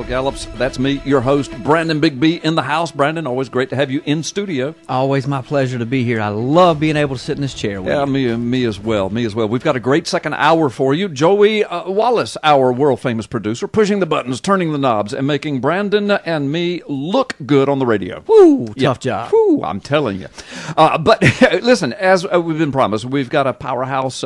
Gallups. That's me, your host, Brandon Big B, in the house. Brandon, always great to have you in studio. Always my pleasure to be here. I love being able to sit in this chair with you. Me as well. We've got a great second hour for you. Joey Wallace, our world-famous producer, pushing the buttons, turning the knobs, and making Brandon and me look good on the radio. Woo, tough job. Woo, I'm telling you. But listen, as we've been promised, we've got a powerhouse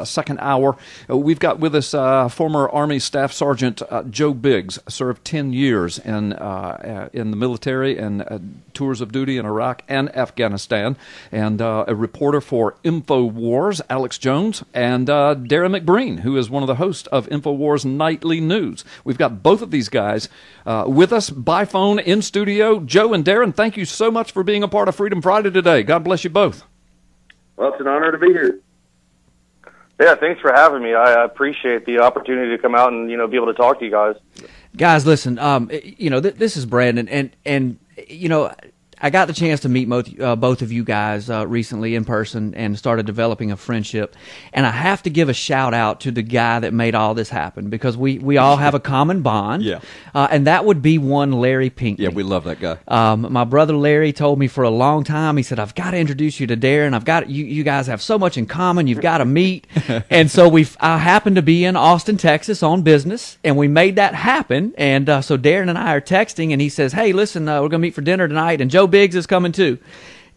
second hour. We've got with us former Army Staff Sergeant Joe Biggs, served 10 years in the military and tours of duty in Iraq and Afghanistan, and a reporter for InfoWars, Alex Jones, and Darrin McBreen, who is one of the hosts of InfoWars Nightly News. We've got both of these guys with us by phone in studio. Joe and Darrin, thank you so much for being a part of Freedom Friday today. God bless you both. Well, it's an honor to be here. Yeah, thanks for having me. I appreciate the opportunity to come out and, be able to talk to you guys. Guys, listen, this is Brandon, and I got the chance to meet both of you guys recently in person and started developing a friendship. And I have to give a shout out to the guy that made all this happen, because we all have a common bond. Yeah. And that would be one Larry Pinckney. Yeah, we love that guy. My brother Larry told me for a long time, he said, I've got to introduce you to Darrin. You guys have so much in common. You've got to meet. And so I happened to be in Austin, Texas on business, and we made that happen. And so Darrin and I are texting, and he says, hey, listen, we're going to meet for dinner tonight, and Joe Biggs is coming too.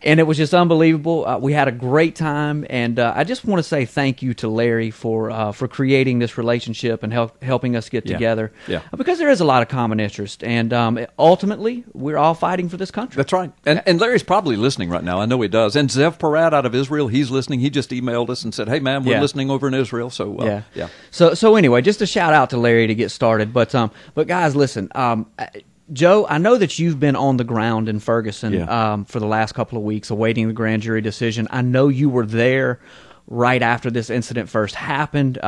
And it was just unbelievable. We had a great time, and I just want to say thank you to Larry for creating this relationship and helping us get together. Yeah. Because there is a lot of common interest, and ultimately, we're all fighting for this country. That's right. And Larry's probably listening right now. I know he does. And Zev Parat out of Israel, he's listening. He just emailed us and said, hey, man, we're listening over in Israel. So, yeah. So anyway, just a shout out to Larry to get started. But guys, listen, Joe, I know that you've been on the ground in Ferguson for the last couple of weeks awaiting the grand jury decision. I know you were there right after this incident first happened.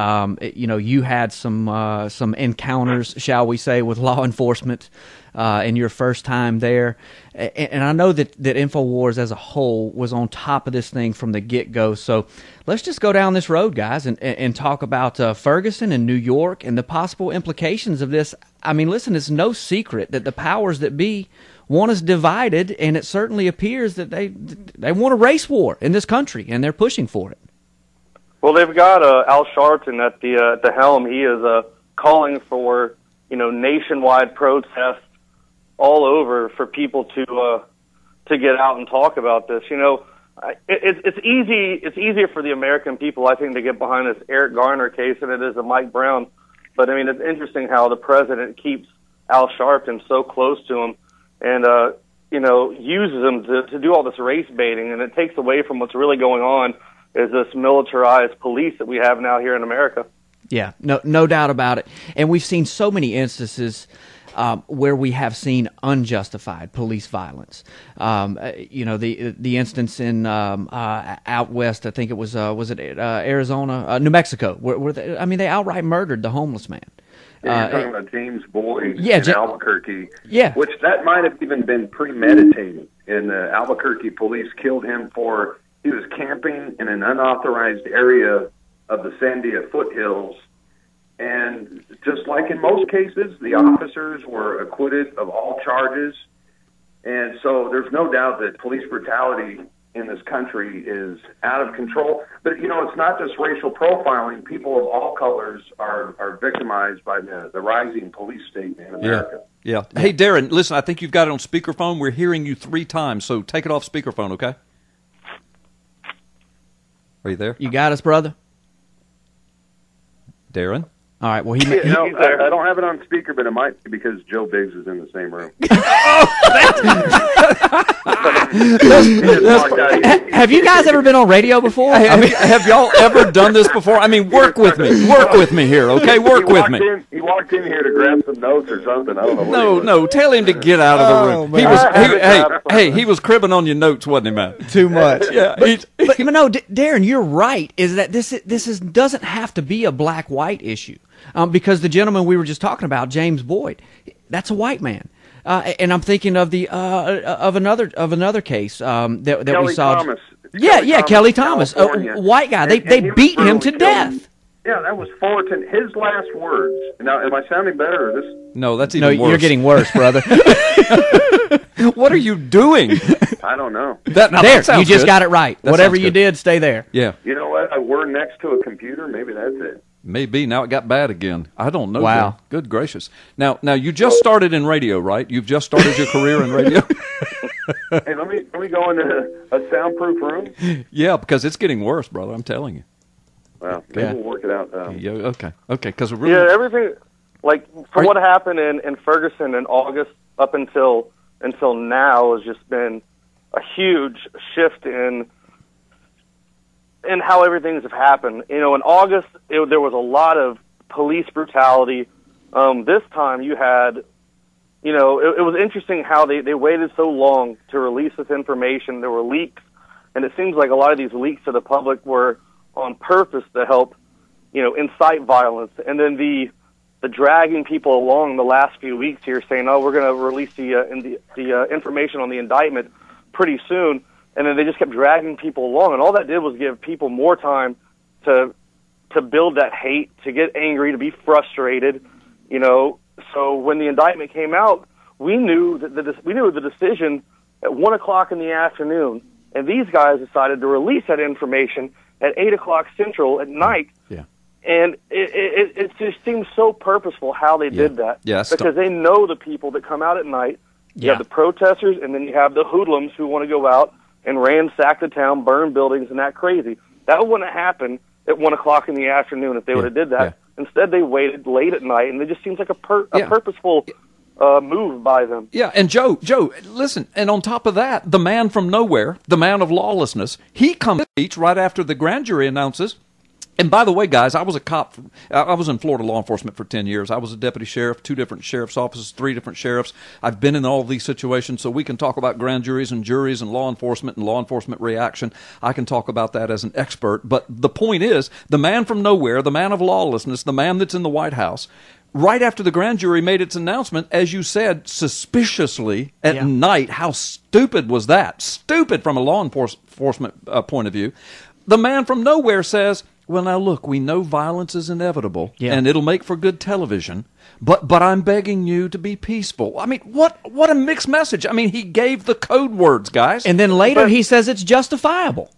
You had some encounters, shall we say, with law enforcement in your first time there. And I know that InfoWars as a whole was on top of this thing from the get-go. So let's just go down this road, guys, and talk about Ferguson and New York and the possible implications of this. I mean, listen, it's no secret that the powers that be want us divided, and it certainly appears that they want a race war in this country, and they're pushing for it. Well, they've got Al Sharpton at the helm. He is calling for nationwide protests all over for people to get out and talk about this. It's easy. It's easier for the American people, I think, to get behind this Eric Garner case than it is a Mike Brown. But I mean, it's interesting how the president keeps Al Sharpton so close to him, and uses him to do all this race baiting, and it takes away from what's really going on. Is this militarized police that we have now here in America? Yeah, no doubt about it. And we've seen so many instances where we have seen unjustified police violence. The instance in out west, I think it was it Arizona, New Mexico, where they outright murdered the homeless man. Yeah, you're talking about James Boyd in Albuquerque. Yeah, which that might have even been premeditated. And the Albuquerque police killed him for he was camping in an unauthorized area of the Sandia foothills. And just like in most cases, the officers were acquitted of all charges. And so there's no doubt that police brutality in this country is out of control. But, it's not just racial profiling. People of all colors are victimized by the rising police state in America. Yeah. Hey, Darrin, listen, I think you've got it on speakerphone. We're hearing you 3 times, so take it off speakerphone, okay? Are you there? You got us, brother? Darrin? All right. Well, I don't have it on speaker, but it might be because Joe Biggs is in the same room. Have you guys ever been on radio before? Have y'all ever done this before? I mean, work with me. Work with me here, okay? Work with me. He walked in here to grab some notes or something. I don't know. No. Tell him to get out of the room. He was cribbing on your notes, wasn't he, man? Too much. Yeah. But no, Darrin, you're right. Is that this doesn't have to be a black-white issue. Because the gentleman we were just talking about, James Boyd, that's a white man, and I'm thinking of of another case that Kelly we saw. Thomas. Kelly Thomas, a white guy. They beat him to death. Yeah, that was Fullerton. His last words. Now, am I sounding better? Or this? No, that's even worse. No, you're getting worse, brother. What are you doing? I don't know. There, you just got it right. Whatever you did, stay there. Yeah. You know what? We're next to a computer. Maybe that's it. Maybe. Now it got bad again. I don't know. Wow. Joe. Good gracious. Now you just started in radio, right? You've just started your career in radio? Hey, let me go into a soundproof room. Yeah, because it's getting worse, brother. I'm telling you. Well, maybe we'll work it out. Yeah, okay. Because really... Yeah, everything, like, from what happened in Ferguson in August up until now has just been a huge shift in how everything's have happened. You know, in August, there was a lot of police brutality. This time you had, you know, it was interesting how they waited so long to release this information. There were leaks, and it seems like a lot of these leaks to the public were on purpose to help, you know, incite violence. And then the dragging people along the last few weeks here saying, oh, we're going to release the information on the indictment pretty soon. And then they just kept dragging people along. And all that did was give people more time to build that hate, to get angry, to be frustrated, you know. So when the indictment came out, we knew the decision at 1 o'clock in the afternoon. And these guys decided to release that information at 8 o'clock Central at night. Yeah. And it just seems so purposeful how they did that. Yes. Because they know the people that come out at night. You have the protesters, and then you have the hoodlums who want to go out and ransack the town, burn buildings, and that crazy. That wouldn't have happened at 1 o'clock in the afternoon if they would have did that. Yeah. Instead, they waited late at night, and it just seems like a purposeful move by them. Yeah, and Joe, listen, and on top of that, the man from nowhere, the man of lawlessness, he comes to the beach right after the grand jury announces. And by the way, guys, I was a cop. I was in Florida law enforcement for 10 years. I was a deputy sheriff, 2 different sheriff's offices, 3 different sheriffs. I've been in all of these situations, so we can talk about grand juries and juries and law enforcement reaction. I can talk about that as an expert. But the point is, the man from nowhere, the man of lawlessness, the man that's in the White House, right after the grand jury made its announcement, as you said, suspiciously at night. How stupid was that? Stupid from a law enforcement point of view. The man from nowhere says, well, now look, we know violence is inevitable, and it'll make for good television, but I'm begging you to be peaceful. I mean, what a mixed message. I mean, he gave the code words, guys. And then later he says it's justifiable.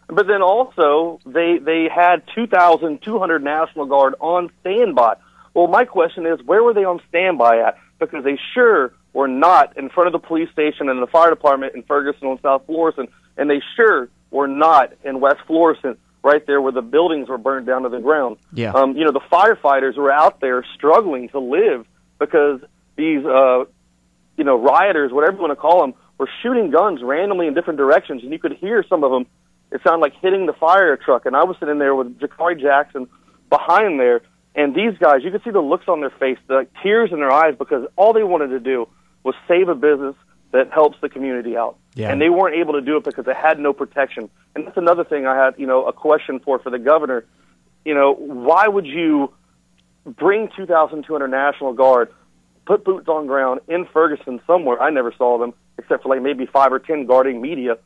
But then also, they had 2,200 National Guard on standby. Well, my question is, where were they on standby at? Because they sure were not in front of the police station and the fire department in Ferguson and South Florissant, and they sure were not in West Florissant, right there where the buildings were burned down to the ground. Yeah. You know, the firefighters were out there struggling to live because these, you know, rioters, whatever you want to call them, were shooting guns randomly in different directions, and you could hear some of them. It sounded like hitting the fire truck, and I was sitting there with Jakari Jackson behind there, and these guys, you could see the looks on their face, the tears in their eyes, because all they wanted to do was save a business that helps the community out. Yeah. And they weren't able to do it because they had no protection. And that's another thing I had, you know, a question for the governor. You know, why would you bring 2,200 National Guard, put boots on ground in Ferguson somewhere? I never saw them, except for like maybe 5 or 10 guarding media.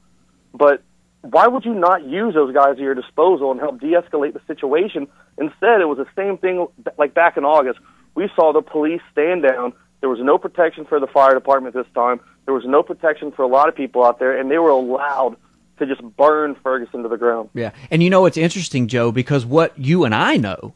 But why would you not use those guys at your disposal and help de-escalate the situation? Instead, it was the same thing like back in August. We saw the police stand down. There was no protection for the fire department this time. There was no protection for a lot of people out there, and they were allowed to just burn Ferguson to the ground. Yeah, and you know it's interesting, Joe, because what you and I know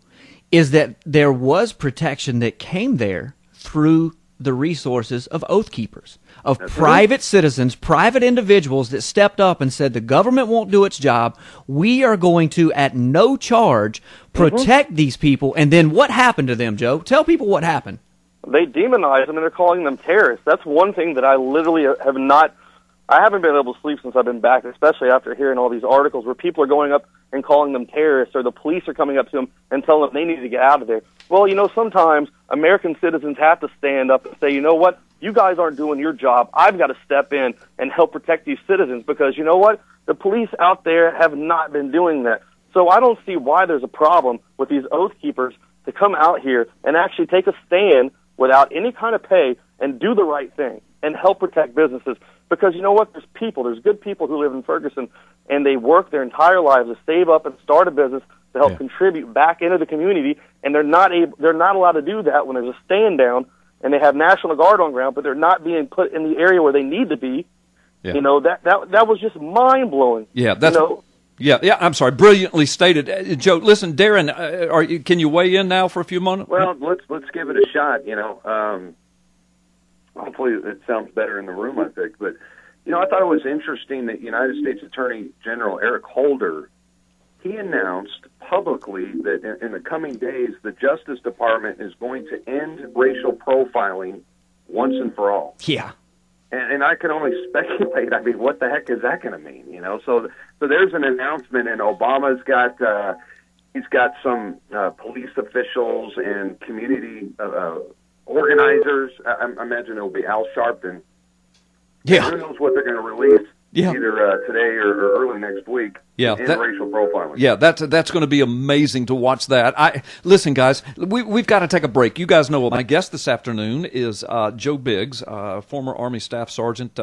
is that there was protection that came there through the resources of oath keepers, of private citizens, private individuals that stepped up and said the government won't do its job. We are going to, at no charge, protect these people. And then what happened to them, Joe? Tell people what happened. They demonize them, and they're calling them terrorists. That's one thing that I literally have not... I haven't been able to sleep since I've been back, especially after hearing all these articles where people are going up and calling them terrorists, or the police are coming up to them and telling them they need to get out of there. Well, you know, sometimes American citizens have to stand up and say, you know what, you guys aren't doing your job. I've got to step in and help protect these citizens because, you know what, the police out there have not been doing that. So I don't see why there's a problem with these oath keepers to come out here and actually take a stand without any kind of pay and do the right thing and help protect businesses. Because you know what? There's good people who live in Ferguson, and they work their entire lives to save up and start a business to help contribute back into the community, and they're not allowed to do that when there's a stand down and they have National Guard on ground, but they're not being put in the area where they need to be. Yeah. That was just mind blowing. Yeah, that's yeah. I'm sorry, brilliantly stated, Joe. Listen, Darrin, can you weigh in now for a few moments? Well, let's give it a shot. Hopefully it sounds better in the room, I think. But I thought it was interesting that United States Attorney General Eric Holder, he announced publicly that in the coming days, the Justice Department is going to end racial profiling once and for all. Yeah. And I can only speculate. I mean, what the heck is that going to mean? So there's an announcement, and Obama's got he's got some police officials and community organizers. I imagine it'll be Al Sharpton. Yeah. Who knows what they're going to release? Yeah. Either today or early next week. Yeah, racial profiling. Yeah, that's going to be amazing to watch that. Listen, guys, we've got to take a break. You guys know my guest this afternoon is Joe Biggs, former Army Staff Sergeant,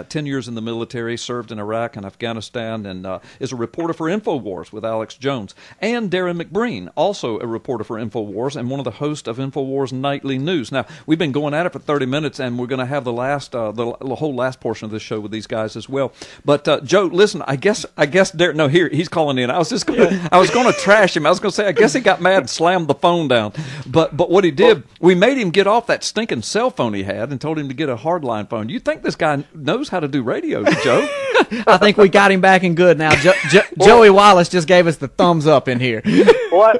10 years in the military, served in Iraq and Afghanistan, and is a reporter for InfoWars with Alex Jones. And Darrin McBreen, also a reporter for InfoWars and one of the hosts of InfoWars Nightly News. Now, we've been going at it for 30 minutes, and we're going to have the whole last portion of this show with these guys as well. But Joe, listen, I guess Darrin. No, here he's calling in. I was going to trash him. I was going to say I guess he got mad and slammed the phone down. But what he did, we made him get off that stinking cell phone he had and told him to get a hardline phone. You think this guy knows how to do radio, Joe? I think we got him back in good now. Joey Wallace just gave us the thumbs up in here. Well,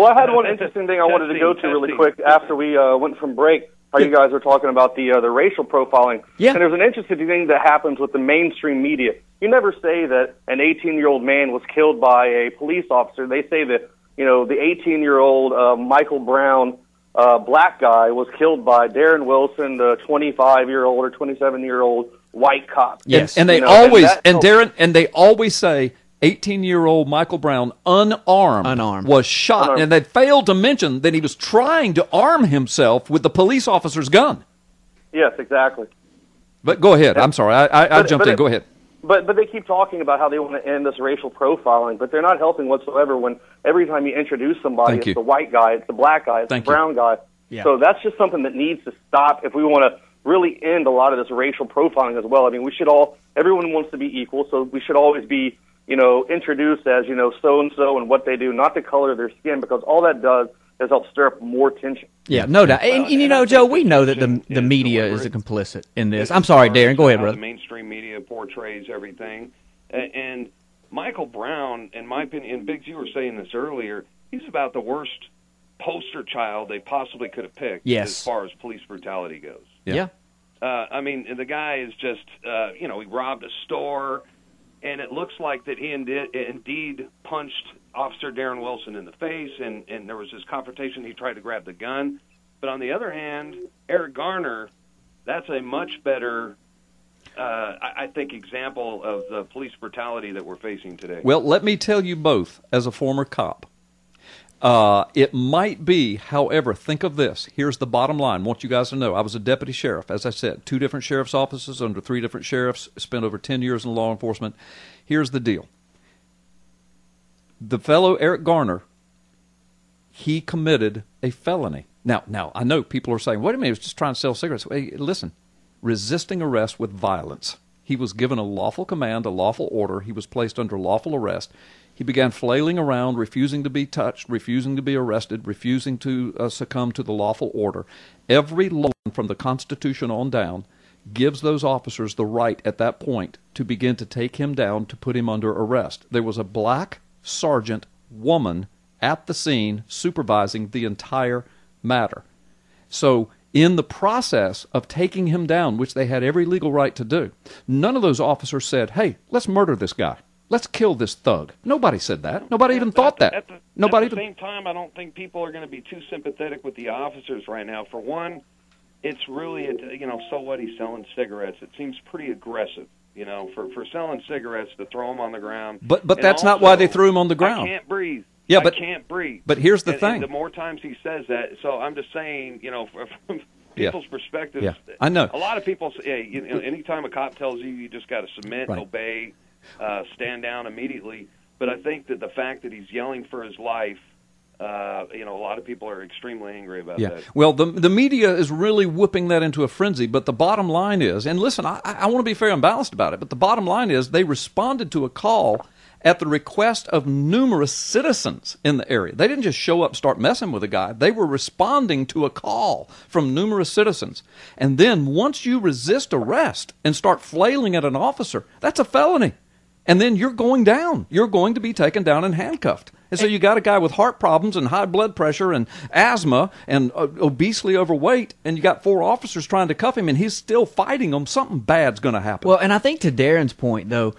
I had one interesting thing I wanted to go to really quick after we went from break. How you guys were talking about the racial profiling. Yeah. And there's an interesting thing that happens with the mainstream media. You never say that an 18-year-old man was killed by a police officer. They say that, the 18-year-old Michael Brown black guy was killed by Darrin Wilson, the 25-year-old or 27-year-old white cop. Yes. And they always, Darrin, and they always say, 18-year-old Michael Brown, unarmed, was shot. And they failed to mention that he was trying to arm himself with the police officer's gun. Yes, exactly. But go ahead. I'm sorry. I jumped in. Go ahead. But they keep talking about how they want to end this racial profiling, but they're not helping whatsoever when every time you introduce somebody, it's the white guy, it's the black guy, it's the brown guy. Yeah. So that's just something that needs to stop if we want to really end a lot of this racial profiling as well. I mean, everyone wants to be equal, so we should always be introduced as, so-and-so and what they do, not the color of their skin, because all that does is help stir up more tension. Yeah, no doubt. And Joe, we know that the media is complicit in this. I'm sorry, Darrin. Go ahead, brother. The mainstream media portrays everything. And Michael Brown, in my opinion, and Biggs, you were saying this earlier, he's about the worst poster child they possibly could have picked as far as police brutality goes. Yeah. I mean, the guy is just, he robbed a store. And it looks like that he indeed punched Officer Darrin Wilson in the face, and there was this confrontation. He tried to grab the gun. But on the other hand, Eric Garner, that's a much better, I think, example of the police brutality that we're facing today. Well, let me tell you both, as a former cop, it might be, however, think of this. Here's the bottom line. I want you guys to know. I was a deputy sheriff, as I said, 2 different sheriff's offices under 3 different sheriffs, spent over 10 years in law enforcement. Here's the deal. The fellow, Eric Garner, he committed a felony. Now, I know people are saying, wait a minute, he was just trying to sell cigarettes. Hey, listen, resisting arrest with violence. He was given a lawful command, a lawful order. He was placed under lawful arrest. He began flailing around, refusing to be touched, refusing to be arrested, refusing to succumb to the lawful order. Every law from the Constitution on down gives those officers the right at that point to begin to take him down, to put him under arrest. There was a black sergeant woman at the scene supervising the entire matter. So in the process of taking him down, which they had every legal right to do, none of those officers said, hey, let's murder this guy. Let's kill this thug. Nobody said that. Nobody even thought that. At the same time, I don't think people are going to be too sympathetic with the officers right now. For one, it's really, so what, he's selling cigarettes. It seems pretty aggressive, for selling cigarettes to throw him on the ground. But that's not why they threw him on the ground. I can't breathe. Yeah, I can't breathe. But here's the thing. And the more times he says that, so I'm just saying, from people's perspective, I know. A lot of people say, anytime a cop tells you just got to submit, obey, stand down immediately. But I think that the fact that he's yelling for his life, a lot of people are extremely angry about that. Well, the media is really whipping that into a frenzy, but the bottom line is, and listen, I want to be fair and balanced about it, but the bottom line is they responded to a call at the request of numerous citizens in the area. They didn't just show up and start messing with a guy. They were responding to a call from numerous citizens. And then once you resist arrest and start flailing at an officer, that's a felony. And then you're going down. You're going to be taken down and handcuffed. And so you got a guy with heart problems and high blood pressure and asthma and obesely overweight, and you got 4 officers trying to cuff him, and he's still fighting them. Something bad's going to happen. Well, and I think to Darrin's point, though,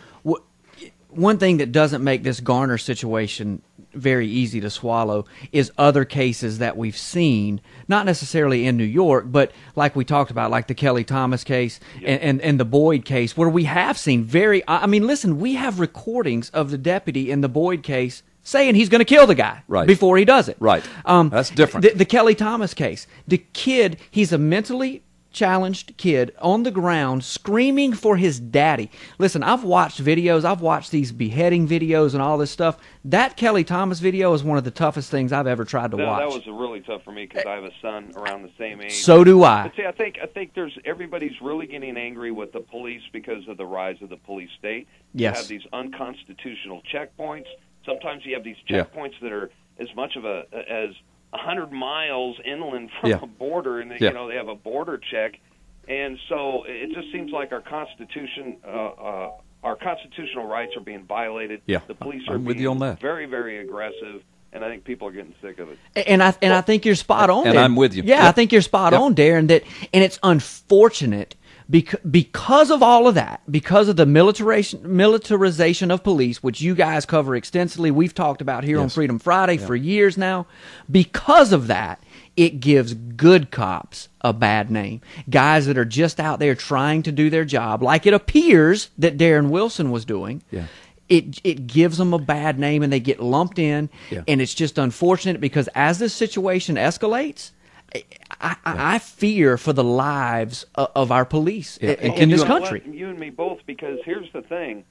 one thing that doesn't make this Garner situation very easy to swallow is other cases that we've seen, not necessarily in New York, but like we talked about, like the Kelly Thomas case and the Boyd case, where we have seen listen, we have recordings of the deputy in the Boyd case saying he's going to kill the guy before he does it. Right. That's different. The Kelly Thomas case, the kid, he's a mentally challenged kid on the ground screaming for his daddy. Listen, I've watched videos. I've watched these beheading videos and all this stuff. That Kelly Thomas video is one of the toughest things I've ever tried to watch. That was really tough for me because I have a son around the same age. So do I. But see, I think everybody's really getting angry with the police because of the rise of the police state. Yes. You have these unconstitutional checkpoints. Sometimes you have these checkpoints that are as much of as 100 miles inland from a border, and they have a border check, and so it just seems like our constitutional rights are being violated. Yeah, the police are I'm with you on that. Very, very aggressive, and I think people are getting sick of it. And I think you're spot on. And there. I'm with you. Yeah, I think you're spot on, Darrin. And it's unfortunate. Because of all of that, because of the militarization of police, which you guys cover extensively, we've talked about here on Freedom Friday for years now, because of that, it gives good cops a bad name. Guys that are just out there trying to do their job, like it appears that Darrin Wilson was doing. Yeah. It gives them a bad name, and they get lumped in, and it's just unfortunate because as this situation escalates, I fear for the lives of our police in this country. You and me both, because here's the thing.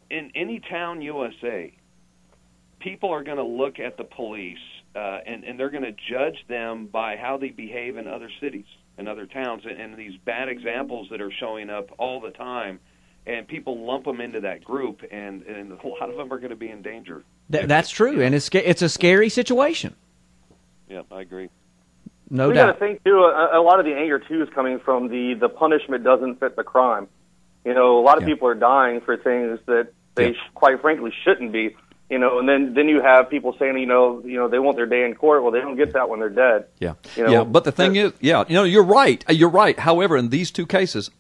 In any town USA, people are going to look at the police and they're going to judge them by how they behave in other cities and other towns, and these bad examples that are showing up all the time, and people lump them into that group, and a lot of them are going to be in danger. That's true, and it's a scary situation. Yeah, I agree. No doubt. We got to think too. A lot of the anger too is coming from the punishment doesn't fit the crime. A lot of people are dying for things that they quite frankly shouldn't be. And then you have people saying, they want their day in court. Well, they don't get that when they're dead. Yeah. But the thing is, you're right. You're right. However, in these two cases,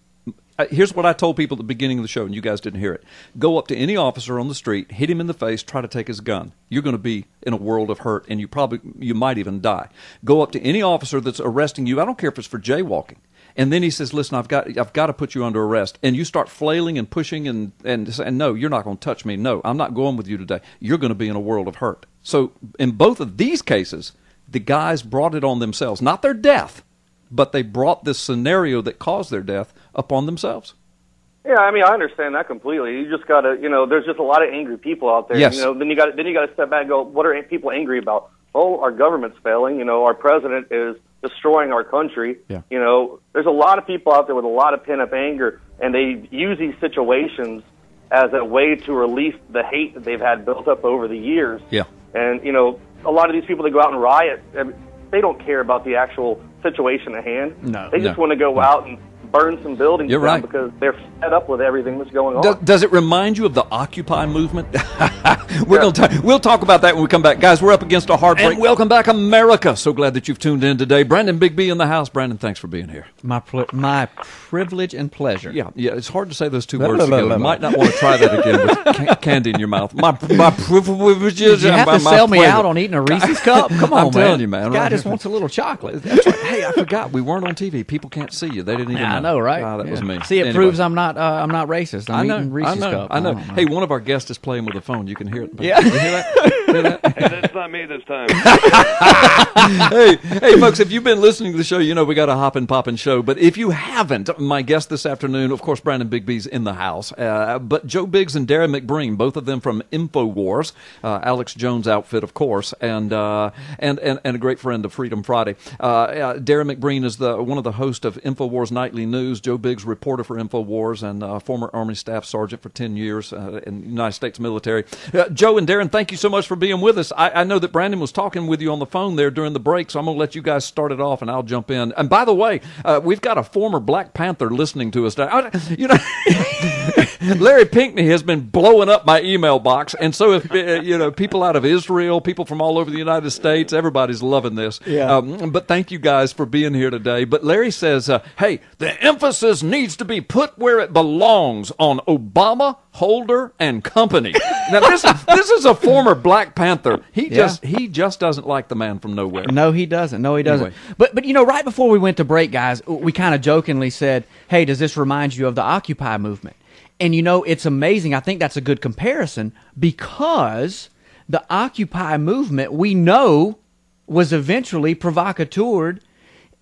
here's what I told people at the beginning of the show, and you guys didn't hear it. Go up to any officer on the street, hit him in the face, try to take his gun. You're going to be in a world of hurt, and you might even die. Go up to any officer that's arresting you. I don't care if it's for jaywalking. And then he says, listen, I've got to put you under arrest. And you start flailing and pushing and saying, no, you're not going to touch me. No, I'm not going with you today. You're going to be in a world of hurt. So in both of these cases, the guys brought it on themselves. Not their death, but they brought this scenario that caused their death upon themselves. Yeah, I understand that completely. You just got to, there's just a lot of angry people out there. Yes. Then you got to step back and go, what are people angry about? Oh, our government's failing. Our president is destroying our country. Yeah. There's a lot of people out there with a lot of pent-up anger, and they use these situations as a way to release the hate that they've had built up over the years. Yeah. And, a lot of these people that go out and riot, they don't care about the actual situation at hand. No. They just want to go out and burn some buildings You're down right. because they're fed up with everything that's going on. Does it remind you of the Occupy movement? We'll talk about that when we come back. Guys, we're up against a hard break. And welcome back, America. So glad that you've tuned in today. Brandon Big B in the house. Brandon, thanks for being here. My privilege and pleasure. Yeah, it's hard to say those two words together. You might not want to try that again with candy in your mouth. My privilege. Did you have to sell me out on eating a Reese's cup? Come on, I'm telling you, man. This guy just wants a little chocolate. That's right. Hey, I forgot. We weren't on TV. People can't see you. They didn't even know. I know, right? That was me. See, it proves I'm not racist. I'm eating Reese's cup. I know. Hey, one of our guests is playing with the phone. You can hear it. Yeah. You hear that? Hey, that's not me. me this time. Hey, folks, if you've been listening to the show, you know we got a hoppin' poppin' show. But if you haven't, my guest this afternoon, of course, Brandon Bigby's in the house. But Joe Biggs and Darrin McBreen, both of them from InfoWars, Alex Jones' outfit, of course, and a great friend of Freedom Friday. Darrin McBreen is one of the hosts of InfoWars Nightly News. Joe Biggs, reporter for InfoWars and former Army Staff Sergeant for 10 years in the United States military. Joe and Darrin, thank you so much for being with us. I know that Brandon was talking with you on the phone there during the break, so I'm going to let you guys start it off, and I'll jump in. And by the way, we've got a former Black Panther listening to us now. You know, Larry Pinckney has been blowing up my email box, and so if people out of Israel, people from all over the United States, everybody's loving this. Yeah. But thank you guys for being here today. But Larry says, hey, the emphasis needs to be put where it belongs on Obama, Holder, and company. Now this is a former Black Panther. He just doesn't like the man from nowhere. No, he doesn't. Anyway. But right before we went to break, guys, we kind of jokingly said, "Hey, does this remind you of the Occupy movement?" And it's amazing. I think that's a good comparison because the Occupy movement we know was eventually provocateured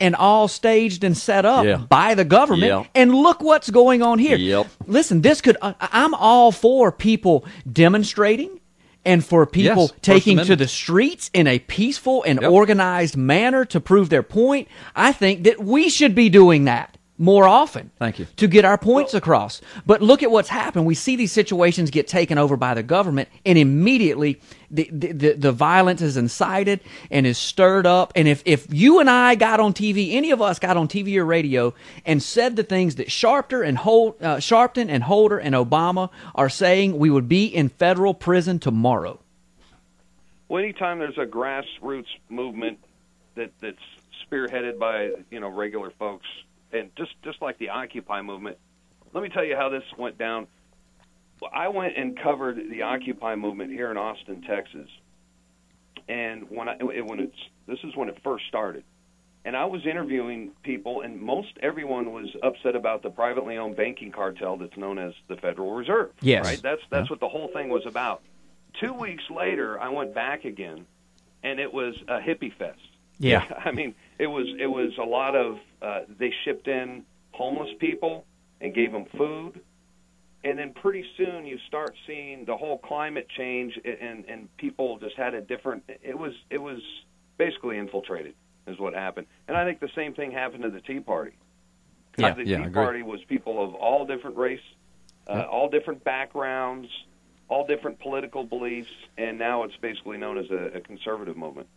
and all staged and set up by the government. Yeah. And look what's going on here. Yep. Listen, I'm all for people demonstrating and for people taking to the streets in a peaceful and organized manner to prove their point. I think that we should be doing that more often. Thank you. To get our points across. But look at what's happened. We see these situations get taken over by the government, and immediately the violence is incited and is stirred up. And if you and I got on TV, any of us got on TV or radio and said the things that Sharpton and Holder and Obama are saying, we would be in federal prison tomorrow. Well, anytime there's a grassroots movement that's spearheaded by regular folks, and just like the Occupy movement, let me tell you how this went down. I went and covered the Occupy movement here in Austin, Texas, and this is when it first started, and I was interviewing people, and most everyone was upset about the privately owned banking cartel that's known as the Federal Reserve. Yes, right. That's what the whole thing was about. 2 weeks later, I went back again, and it was a hippie fest. Yeah, I mean, it was a lot of they shipped in homeless people and gave them food, and then pretty soon you start seeing the whole climate change, and people just had a different. It was basically infiltrated, is what happened, and I think the same thing happened to the Tea Party. The Tea Party was people of all different race, all different backgrounds, all different political beliefs, and now it's basically known as a conservative movement.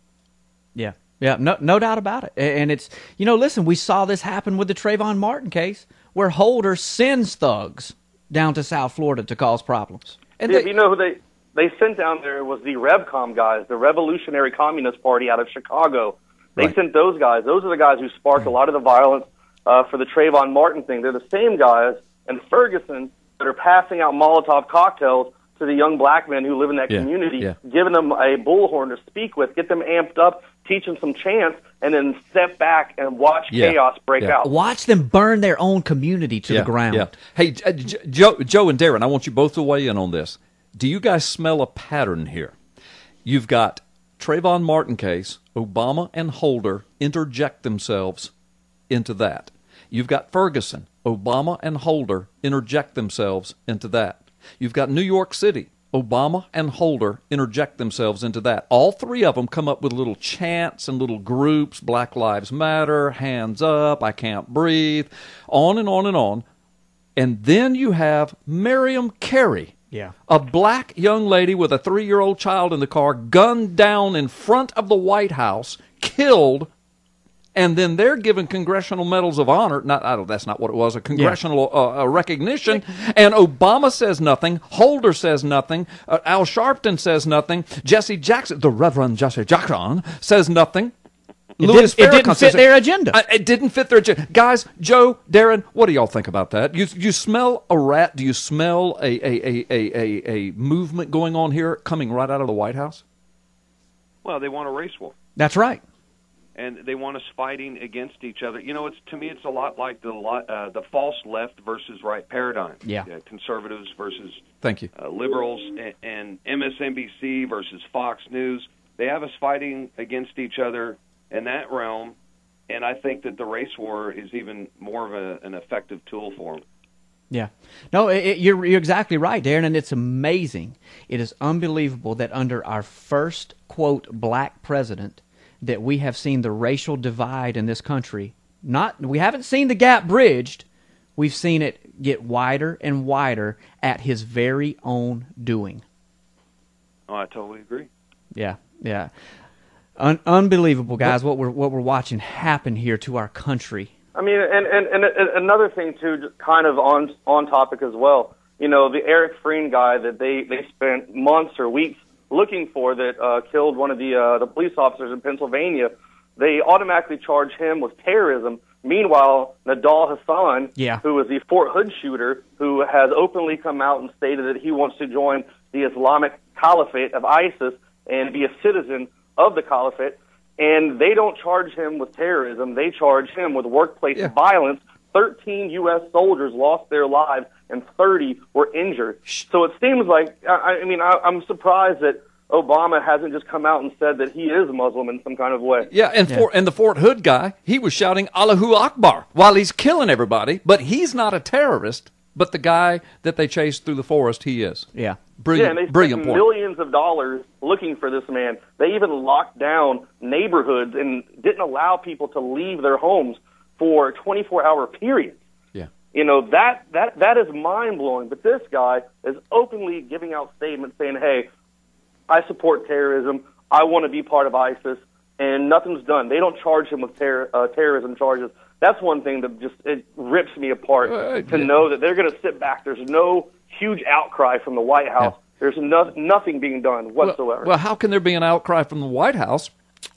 Yeah. Yeah, no doubt about it. And it's, listen, we saw this happen with the Trayvon Martin case where Holder sends thugs down to South Florida to cause problems. And who they sent down there was the RevCom guys, the Revolutionary Communist Party out of Chicago. They sent those guys. Those are the guys who sparked a lot of the violence for the Trayvon Martin thing. They're the same guys in Ferguson that are passing out Molotov cocktails to the young black men who live in that community, giving them a bullhorn to speak with, get them amped up, teach them some chants, and then step back and watch chaos break out. Watch them burn their own community to the ground. Yeah. Hey, Joe and Darrin, I want you both to weigh in on this. Do you guys smell a pattern here? You've got Trayvon Martin case, Obama and Holder interject themselves into that. You've got Ferguson, Obama and Holder interject themselves into that. You've got New York City, Obama and Holder interject themselves into that. All three of them come up with little chants and little groups, Black Lives Matter, hands up, I can't breathe, on and on and on. And then you have Miriam Carey, a black young lady with a 3-year-old child in the car, gunned down in front of the White House, killed. And then they're given congressional medals of honor. That's not what it was, a congressional recognition. And Obama says nothing. Holder says nothing. Al Sharpton says nothing. Jesse Jackson, the Reverend Jesse Jackson, says nothing. It didn't fit their agenda. It didn't fit their agenda. Guys, Joe, Darrin, what do y'all think about that? You smell a rat? Do you smell a movement going on here coming right out of the White House? Well, they want a race war. That's right. And they want us fighting against each other. To me, it's a lot like the false left versus right paradigm. Conservatives versus Thank you. Liberals, and MSNBC versus Fox News. They have us fighting against each other in that realm, and I think that the race war is even more of an effective tool for them. Yeah. No, you're exactly right, Darrin, and it's amazing. It is unbelievable that under our first, quote, black president, that we have seen the racial divide in this country. We haven't seen the gap bridged. We've seen it get wider and wider at his very own doing. Oh, I totally agree. Yeah, yeah. Unbelievable, guys, what we're watching happen here to our country. I mean, and another thing too, just kind of on topic as well. You know, the Eric Frein guy that they spent months or weeks looking for that killed one of the police officers in Pennsylvania. They automatically charge him with terrorism. Meanwhile, Nadal Hassan, who was the Fort Hood shooter, who has openly come out and stated that he wants to join the Islamic Caliphate of ISIS and be a citizen of the Caliphate, and they don't charge him with terrorism. They charge him with workplace violence. 13 U.S. soldiers lost their lives and 30 were injured. So it seems like, I'm surprised that Obama hasn't just come out and said that he is Muslim in some kind of way. Yeah, and the Fort Hood guy, he was shouting Allahu Akbar while he's killing everybody, but he's not a terrorist. But the guy that they chased through the forest, he is. Yeah. Brilliant, and they brilliant spent point. millions of dollars looking for this man. They even locked down neighborhoods and didn't allow people to leave their homes for 24-hour periods. Yeah. You know, that is mind-blowing. But this guy is openly giving out statements saying, hey, I support terrorism. I want to be part of ISIS. And nothing's done. They don't charge him with terrorism charges. That's one thing that it rips me apart to know that they're going to sit back. There's no huge outcry from the White House. Yeah. There's nothing being done whatsoever. Well, how can there be an outcry from the White House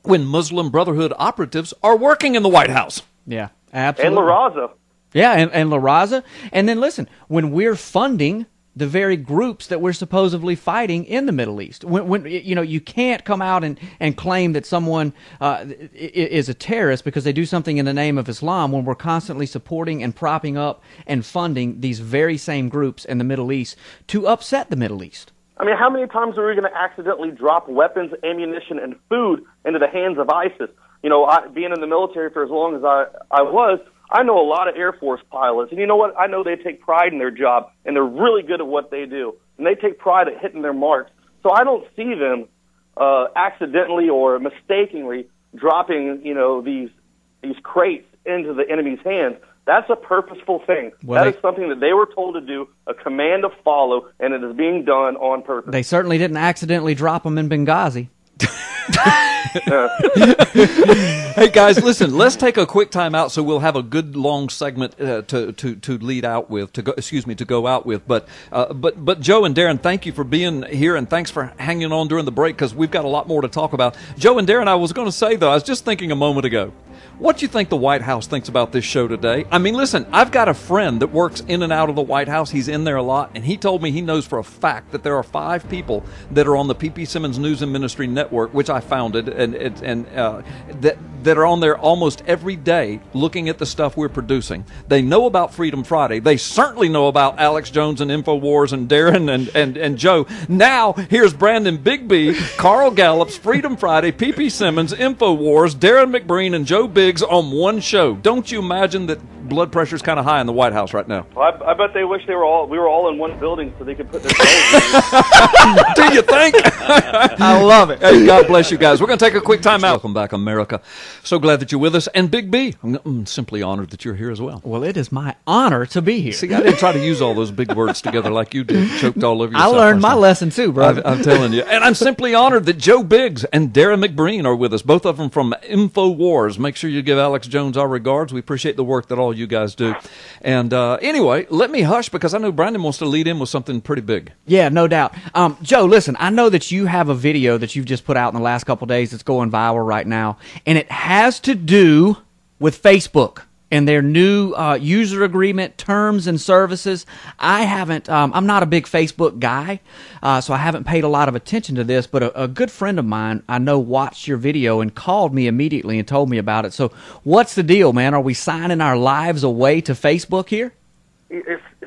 when Muslim Brotherhood operatives are working in the White House? Yeah, absolutely. And La Raza. Yeah, and La Raza. And then listen, when we're funding the very groups that we're supposedly fighting in the Middle East. When you know, you can't come out and claim that someone is a terrorist because they do something in the name of Islam when we're constantly supporting and propping up and funding these very same groups in the Middle East to upset the Middle East. I mean, how many times are we going to accidentally drop weapons, ammunition, and food into the hands of ISIS? You know, being in the military for as long as I was, I know a lot of Air Force pilots, and you know what? I know they take pride in their job, and they're really good at what they do, and they take pride at hitting their marks. So I don't see them accidentally or mistakenly dropping, you know, these crates into the enemy's hands. That's a purposeful thing. Well, that is something that they were told to do, a command to follow, and it is being done on purpose. They certainly didn't accidentally drop them in Benghazi. Hey guys, listen. Let's take a quick time out, so we'll have a good long segment to lead out with. To go out with. But Joe and Darrin, thank you for being here, and thanks for hanging on during the break because we've got a lot more to talk about. Joe and Darrin, I was going to say though, I was just thinking a moment ago. What do you think the White House thinks about this show today? I mean, listen, I've got a friend that works in and out of the White House. He's in there a lot, and he told me he knows for a fact that there are 5 people that are on the P.P. Simmons News and Ministry Network, which I founded, and that are on there almost every day looking at the stuff we're producing. They know about Freedom Friday. They certainly know about Alex Jones and InfoWars and Darrin and Joe. Now, here's Brandon Bigby, Carl Gallups, Freedom Friday, P.P. Simmons, InfoWars, Darrin McBreen, and Joe Biggs on one show. Don't you imagine that blood pressure's kind of high in the White House right now? Well, I bet they wish we were all in one building so they could put their phones in. Do you think? I love it. Hey, God bless you guys. We're going to take a quick time out. Welcome back, America. So glad that you're with us. And Big B, I'm simply honored that you're here as well. Well, it is my honor to be here. See, I didn't try to use all those big words together like you did. Choked all over yourself. I learned my lesson too, brother. I'm telling you. And I'm simply honored that Joe Biggs and Darrin McBreen are with us, both of them from InfoWars. Make sure you give Alex Jones our regards. We appreciate the work that all you guys do. And anyway, let me hush because I know Brandon wants to lead in with something pretty big. Yeah, no doubt. Joe, listen, I know that you have a video that you've just put out in the last couple of days that's going viral right now, and it has to do with Facebook and their new user agreement terms and services. I'm not a big Facebook guy, so I haven't paid a lot of attention to this, but a good friend of mine I know watched your video and called me immediately and told me about it. So what's the deal, man? Are we signing our lives away to Facebook here?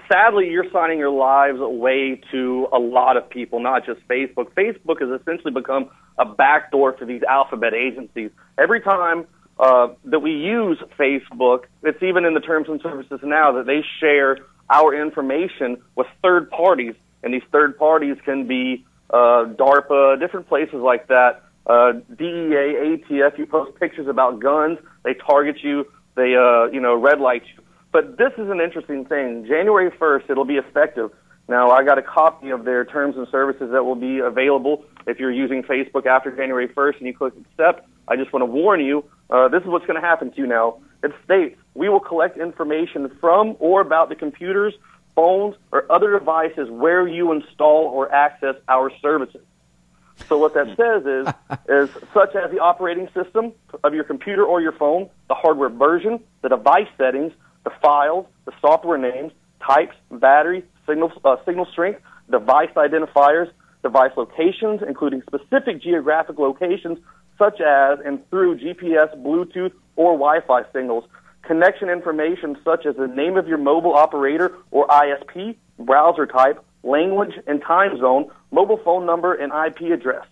Sadly, you're signing your lives away to a lot of people, not just Facebook. Facebook has essentially become a backdoor for these alphabet agencies. Every time that we use Facebook, it's even in the terms and services now that they share our information with third parties, and these third parties can be DARPA, different places like that, DEA, ATF. You post pictures about guns, they target you, they red light you. But this is an interesting thing. January 1st, it'll be effective. Now, I got a copy of their terms and services that will be available if you're using Facebook after January 1st and you click accept. I just want to warn you, this is what's going to happen to you now. It states, we will collect information from or about the computers, phones, or other devices where you install or access our services. So what that says is such as the operating system of your computer or your phone, the hardware version, the device settings, the files, the software names, types, battery, signal strength, device identifiers, device locations, including specific geographic locations such as and through GPS, Bluetooth, or Wi-Fi signals, connection information such as the name of your mobile operator or ISP, browser type, language and time zone, mobile phone number, and IP address.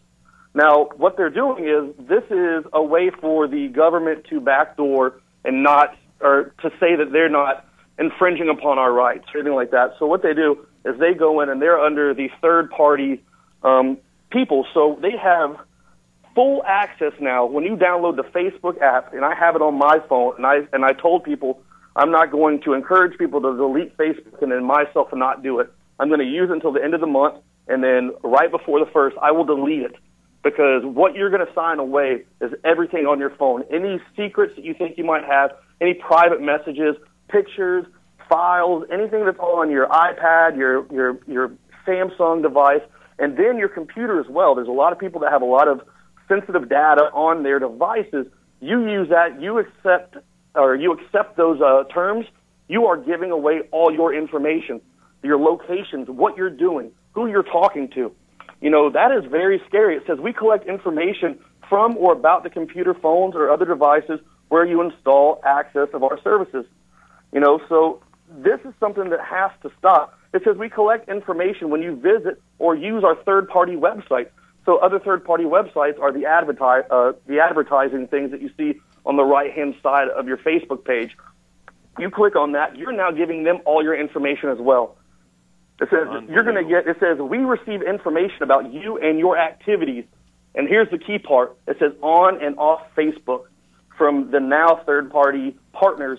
Now, what they're doing is this is a way for the government to backdoor and not, or to say that they're not infringing upon our rights or anything like that. So what they do is they go in and they're under the third-party people, so they have full access now. When you download the Facebook app, and I have it on my phone, and I told people I'm not going to encourage people to delete Facebook and then myself to not do it. I'm going to use it until the end of the month, and then right before the 1st, I will delete it. Because what you're going to sign away is everything on your phone. Any secrets that you think you might have, any private messages, pictures, files, anything that's on your iPad, your Samsung device, and then your computer as well. There's a lot of people that have a lot of sensitive data on their devices. You use that, you accept those terms, you are giving away all your information, your locations, what you're doing, who you're talking to. That is very scary. It says we collect information from or about the computer, phones, or other devices where you install access of our services. So this is something that has to stop. It says we collect information when you visit or use our third-party website. So other third-party websites are the advertising things that you see on the right-hand side of your Facebook page. You click on that, you're now giving them all your information as well. It says it says we receive information about you and your activities. And here's the key part. It says on and off Facebook from the now third-party partners.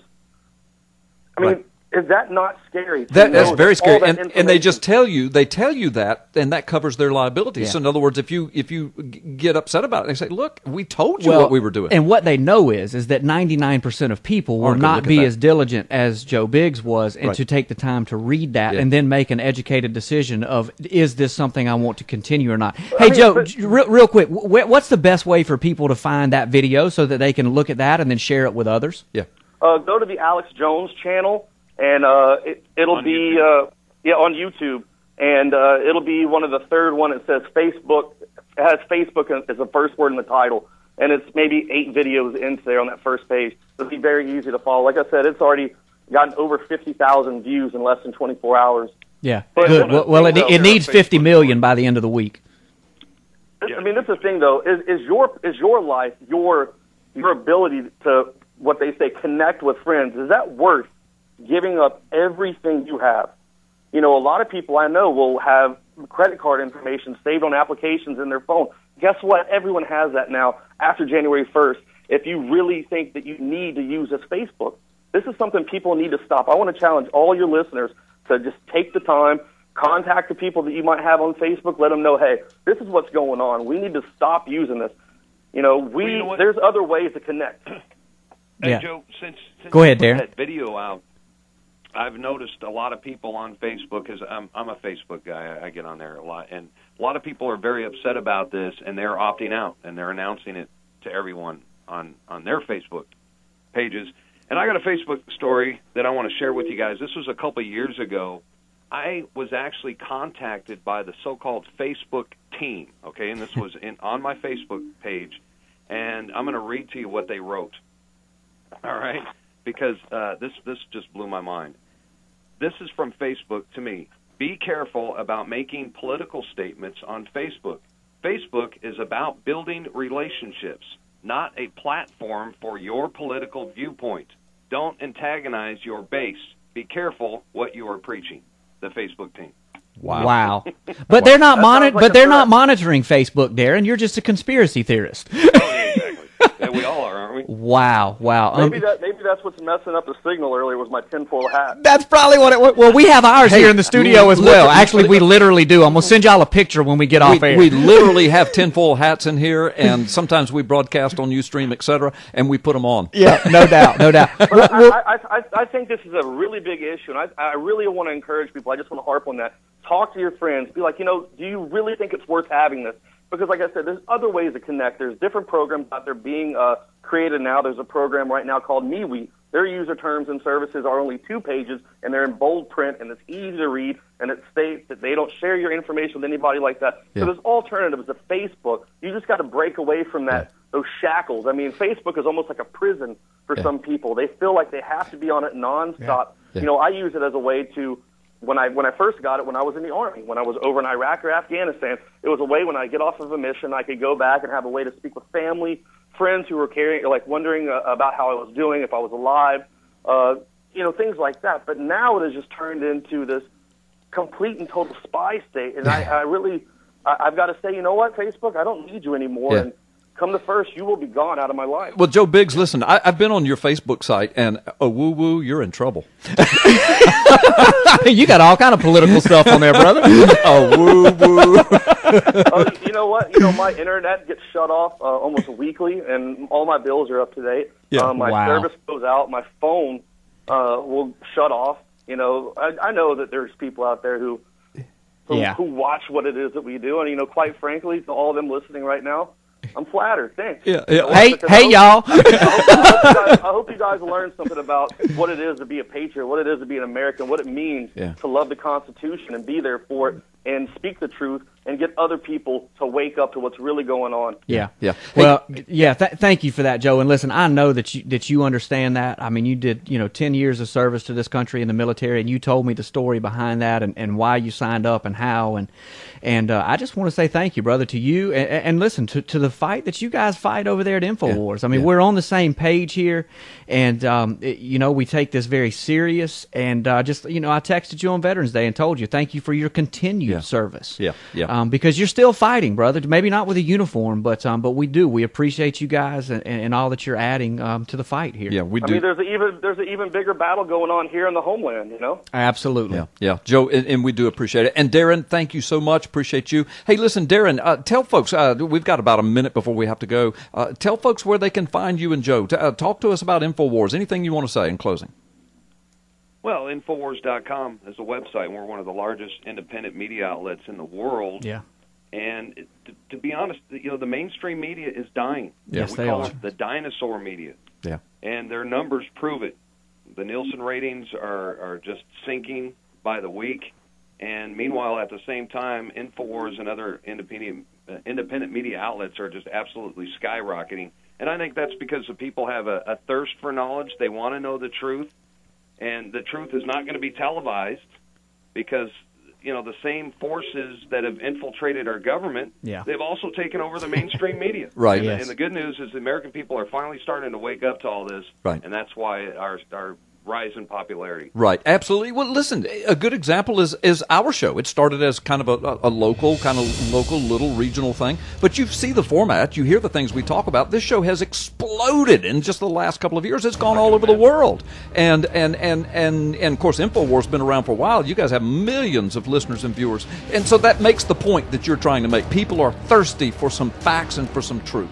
I mean, is that not scary? That's very scary. And they just tell you that, and that covers their liability. Yeah. So in other words, if you get upset about it, they say, look, we told you what we were doing. And what they know is that 99% of people will not be as diligent as Joe Biggs was and to take the time to read that and then make an educated decision of, is this something I want to continue or not? Hey, Joe, real quick, what's the best way for people to find that video so that they can look at that and then share it with others? Yeah. Go to the Alex Jones channel. And it'll be on YouTube, and it'll be one of the third one. It says Facebook. It has Facebook as the first word in the title, and it's maybe 8 videos into there on that first page. It'll be very easy to follow. Like I said, it's already gotten over 50,000 views in less than 24 hours. Yeah, but good. Well, it needs 50 million by the end of the week. I mean, that's the thing, though. Is your life, your ability to, what they say, connect with friends, is that worth giving up everything you have? A lot of people I know will have credit card information saved on applications in their phone. Guess what? Everyone has that now after January 1st. If you really think that you need to use this Facebook, this is something people need to stop. I want to challenge all your listeners to just take the time, contact the people that you might have on Facebook, let them know, hey, this is what's going on. We need to stop using this. There's other ways to connect. Hey, Joe, since Go ahead, Darrin. That video out, I've noticed a lot of people on Facebook, because I'm a Facebook guy. I get on there a lot, and a lot of people are very upset about this, and they're opting out, and they're announcing it to everyone on their Facebook pages. And I got a Facebook story that I want to share with you guys. This was a couple of years ago. I was actually contacted by the so-called Facebook team, okay, and this was on my Facebook page, and I'm going to read to you what they wrote, all right? Because this just blew my mind. This is from Facebook to me. Be careful about making political statements on Facebook. Facebook is about building relationships, not a platform for your political viewpoint. Don't antagonize your base. Be careful what you are preaching. The Facebook team. Wow. But they're not not monitoring Facebook, Darrin. You're just a conspiracy theorist. Oh, yeah, exactly. Yeah, we all are, aren't we? Wow. Maybe that's what's messing up the signal earlier was my tinfoil hat. That's probably what it was. Well, we have ours here in the studio as well. Actually, we literally do. I'm going to send y'all a picture when we get off air. We literally have tinfoil hats in here, and sometimes we broadcast on Ustream, etc., and we put them on. Yeah, no doubt. But I think this is a really big issue, and I really want to encourage people. I just want to harp on that. Talk to your friends. Be like, do you really think it's worth having this? Because, like I said, there's other ways to connect. There's different programs out there being created now. There's a program right now called MeWe. Their user terms and services are only 2 pages, and they're in bold print, and it's easy to read, and it states that they don't share your information with anybody like that. Yeah. So there's alternatives to Facebook. You just got to break away from those shackles. I mean, Facebook is almost like a prison for some people. They feel like they have to be on it nonstop. Yeah. I use it as a way to, when I first got it, when I was in the Army, when I was over in Iraq or Afghanistan, it was a way when I get off of a mission, I could go back and have a way to speak with family, friends who were wondering about how I was doing, if I was alive, things like that. But now it has just turned into this complete and total spy state. And I've got to say, you know what, Facebook, I don't need you anymore. Yeah. And come the first, you will be gone out of my life. Well, Joe Biggs, listen, I've been on your Facebook site, and woo-woo, you're in trouble. You got all kind of political stuff on there, brother. Woo-woo. You know what? My internet gets shut off almost weekly, and all my bills are up to date. Yeah. My service goes out. My phone will shut off. I know that there's people out there who watch what it is that we do, and quite frankly, to all of them listening right now, I'm flattered. Thanks. Yeah. Hey, y'all. I hope you guys learned something about what it is to be a patriot, what it is to be an American, what it means to love the Constitution and be there for it and speak the truth and get other people to wake up to what's really going on. Yeah. Well, thank you for that, Joe. And listen, I know that you understand that. I mean, you did 10 years of service to this country in the military, and you told me the story behind that and why you signed up and how. And I just want to say thank you, brother, to you. And listen, to the fight that you guys fight over there at InfoWars. I mean, we're on the same page here, and we take this very serious. And I texted you on Veterans Day and told you thank you for your continued service. Because you're still fighting, brother. Maybe not with a uniform, but we appreciate you guys and all that you're adding to the fight here. Yeah, we do. I mean, there's an even bigger battle going on here in the homeland. Absolutely. Yeah, Joe, and we do appreciate it. And Darrin, thank you so much. Appreciate you. Hey, listen, Darrin, tell folks. We've got about a minute before we have to go. Tell folks where they can find you and Joe. Talk to us about InfoWars. Anything you want to say in closing? Well, Infowars.com is a website. We're one of the largest independent media outlets in the world. Yeah. And to be honest, the mainstream media is dying. Yes, we call it the dinosaur media. Yeah. And their numbers prove it. The Nielsen ratings are just sinking by the week. And meanwhile, at the same time, Infowars and other independent media outlets are just absolutely skyrocketing. And I think that's because the people have a thirst for knowledge. They want to know the truth. And the truth is not going to be televised because, the same forces that have infiltrated our government, they've also taken over the mainstream media. Right. And the good news is the American people are finally starting to wake up to all this. Right. And that's why our rise in popularity. Right, absolutely. Well, listen, a good example is our show. It started as kind of a local little regional thing, but you see the format, you hear the things we talk about. This show has exploded in just the last couple of years. It's gone all over the world, and of course, InfoWars has been around for a while. You guys have millions of listeners and viewers, and so that makes the point that you're trying to make. People are thirsty for some facts and for some truth.